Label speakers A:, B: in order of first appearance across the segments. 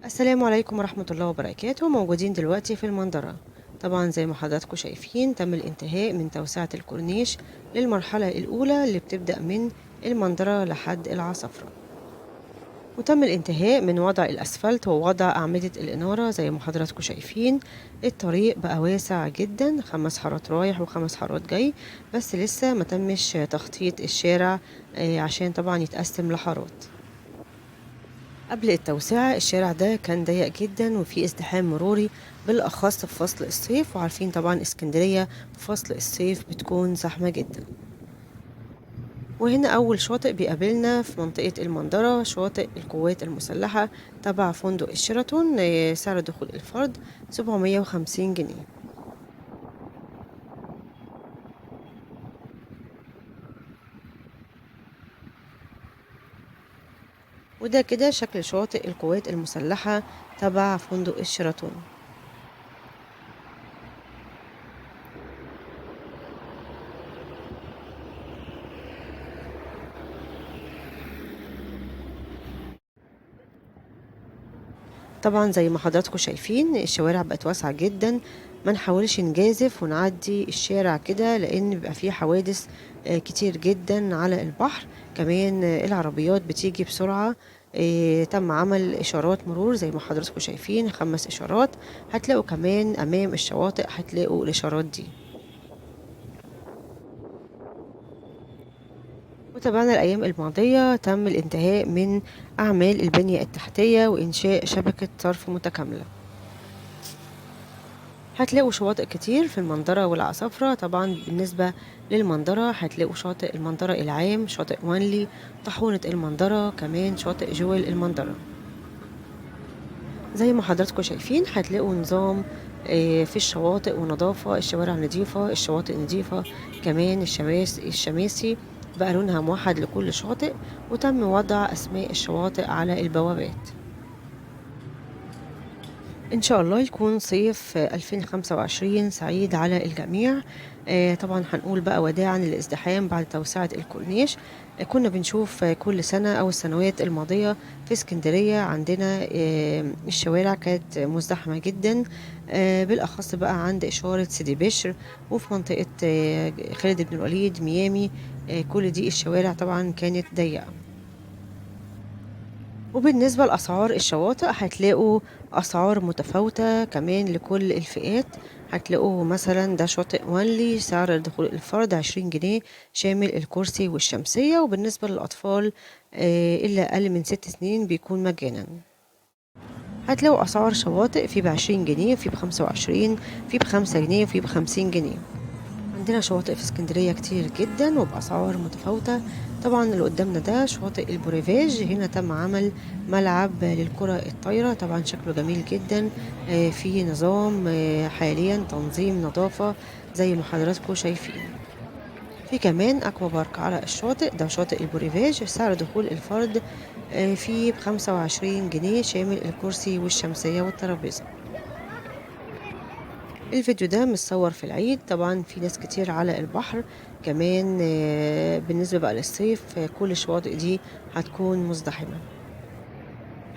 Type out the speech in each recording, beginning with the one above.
A: السلام عليكم ورحمة الله وبركاته. موجودين دلوقتي في المنظرة. طبعا زي ما حضراتكم شايفين تم الانتهاء من توسعة الكورنيش للمرحلة الأولى اللي بتبدأ من المنظرة لحد العصفرة، وتم الانتهاء من وضع الأسفلت ووضع أعمدة الإنارة. زي ما حضراتكم شايفين الطريق بقى واسع جدا، 5 حارات رايح و5 حارات جاي، بس لسه ما تمش تخطيط الشارع عشان طبعا يتقسم لحارات. قبل التوسعة الشارع ده كان ضيق جدا وفيه ازدحام مروري، بالأخص في فصل الصيف، وعارفين طبعا اسكندرية في فصل الصيف بتكون زحمة جدا. وهنا أول شاطئ بيقابلنا في منطقة المندرة، شاطئ القوات المسلحة تبع فندق الشيراتون. سعر دخول الفرد 750 جنيه. وده كده شكل شاطئ القوات المسلحة تبع فندق الشيراتون. طبعا زي ما حضراتكم شايفين الشوارع بقت واسعة جدا، ما نحاولش نجازف ونعدي الشارع كده لأن بيبقى فيه حوادث كتير جدا على البحر. كمان العربيات بتيجي بسرعة. تم عمل إشارات مرور زي ما حضراتكم شايفين 5 إشارات. هتلاقوا كمان أمام الشواطئ هتلاقوا الإشارات دي. وتابعنا الأيام الماضية تم الانتهاء من أعمال البنية التحتية وإنشاء شبكة صرف متكاملة. هتلاقوا شواطئ كتير في المنظرة والعصافرة. طبعا بالنسبة للمنظرة هتلاقوا شاطئ المنظرة العام، شاطئ وانلي، طاحونة المنظرة، كمان شاطئ جويل المنظرة. زي ما حضراتكم شايفين هتلاقوا نظام في الشواطئ ونظافة، الشوارع نظيفة، الشواطئ نظيفة. كمان الشماسي بقى لونها موحد لكل شاطئ، وتم وضع أسماء الشواطئ على البوابات. إن شاء الله يكون صيف 2025 سعيد على الجميع. طبعا هنقول بقى وداعا للازدحام بعد توسعة الكورنيش. كنا بنشوف كل سنة أو السنوات الماضية في اسكندرية عندنا الشوارع كانت مزدحمة جدا، بالأخص بقى عند إشارة سيدي بشر وفي منطقة خالد بن الوليد ميامي. كل دي الشوارع طبعا كانت ضيقة. وبالنسبة لأسعار الشواطئ هتلاقوا أسعار متفاوتة كمان لكل الفئات. هتلاقوا مثلا ده شاطئ وانلي سعر دخول الفرد 20 جنيه شامل الكرسي والشمسية، وبالنسبة للأطفال اللي أقل من 6 سنين بيكون مجانا. هتلاقوا أسعار شواطئ في ب20 جنيه، في ب25، في ب5 جنيه، وفي ب50 جنيه. عندنا شواطئ في اسكندرية كتير جدا وبأسعار متفاوتة. طبعا اللي قدامنا ده شاطئ البوريفاج، هنا تم عمل ملعب للكرة الطايرة، طبعا شكله جميل جدا. فيه نظام حاليا تنظيم نظافة زي ما حضراتكم شايفين. في كمان أكوا بارك على الشاطئ، ده شاطئ البوريفاج سعر دخول الفرد فيه ب25 جنيه شامل الكرسي والشمسية والترابيزة. الفيديو ده متصور في العيد، طبعا في ناس كتير على البحر. كمان بالنسبة بقى للصيف كل الشواطئ دي هتكون مزدحمة.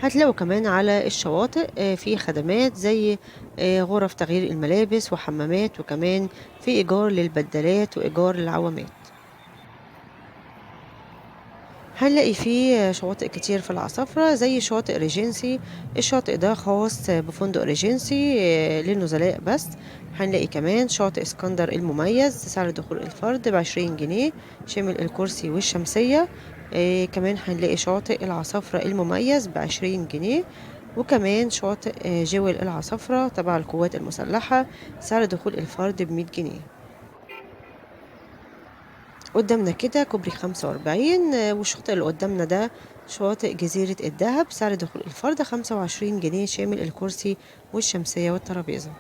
A: هتلاقوا كمان على الشواطئ في خدمات زي غرف تغيير الملابس وحمامات، وكمان في إيجار للبدلات وإيجار للعوامات. هنلاقي فيه شواطئ كتير في العصافرة زي شاطئ ريجنسي. الشاطئ ده خاص بفندق ريجنسي للنزلاء بس. هنلاقي كمان شاطئ اسكندر المميز سعر دخول الفرد ب20 جنيه شامل الكرسي والشمسية. كمان هنلاقي شاطئ العصافرة المميز ب20 جنيه، وكمان شاطئ جول العصافرة تبع القوات المسلحة سعر دخول الفرد ب100 جنيه. قدامنا كده كوبري 45، والشاطئ اللي قدامنا ده شاطئ جزيرة الدهب سعر دخول الفرد 25 جنيه شامل الكرسي والشمسية والترابيزة.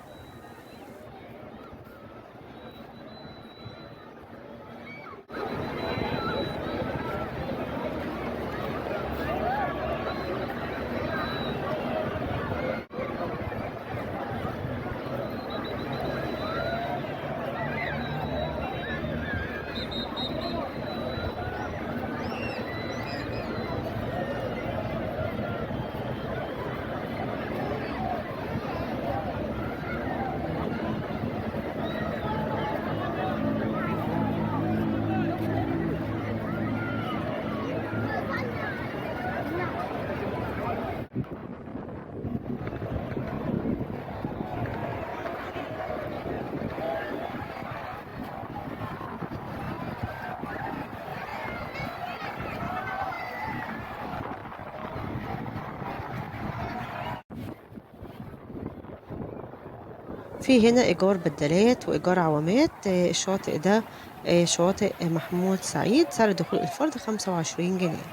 A: في هنا إيجار بدلات وإيجار عوامات. الشاطئ ده شاطئ محمود سعيد، سعر دخول الفرد 25 جنيه.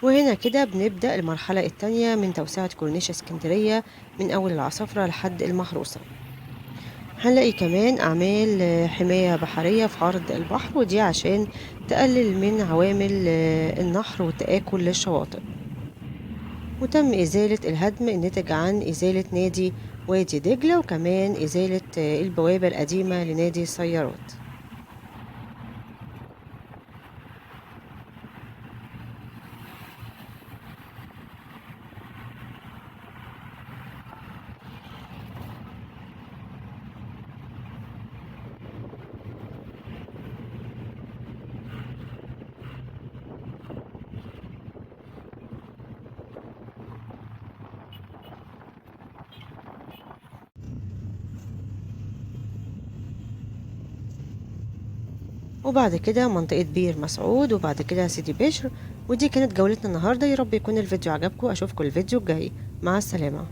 A: وهنا كده بنبدأ المرحلة التانية من توسعة كورنيش اسكندرية من أول العصافرة لحد المحروسة. هنلاقي كمان أعمال حماية بحرية في عرض البحر، ودي عشان تقلل من عوامل النهر والتآكل للشواطئ. وتم إزالة الهدم الناتج عن إزالة نادي وادي دجلة، وكمان إزالة البوابة القديمة لنادي السيارات. وبعد كده منطقة بير مسعود، وبعد كده سيدي بشر. ودي كانت جولتنا النهاردة، يا رب يكون الفيديو عجبكم. أشوفكم الفيديو الجاي، مع السلامة.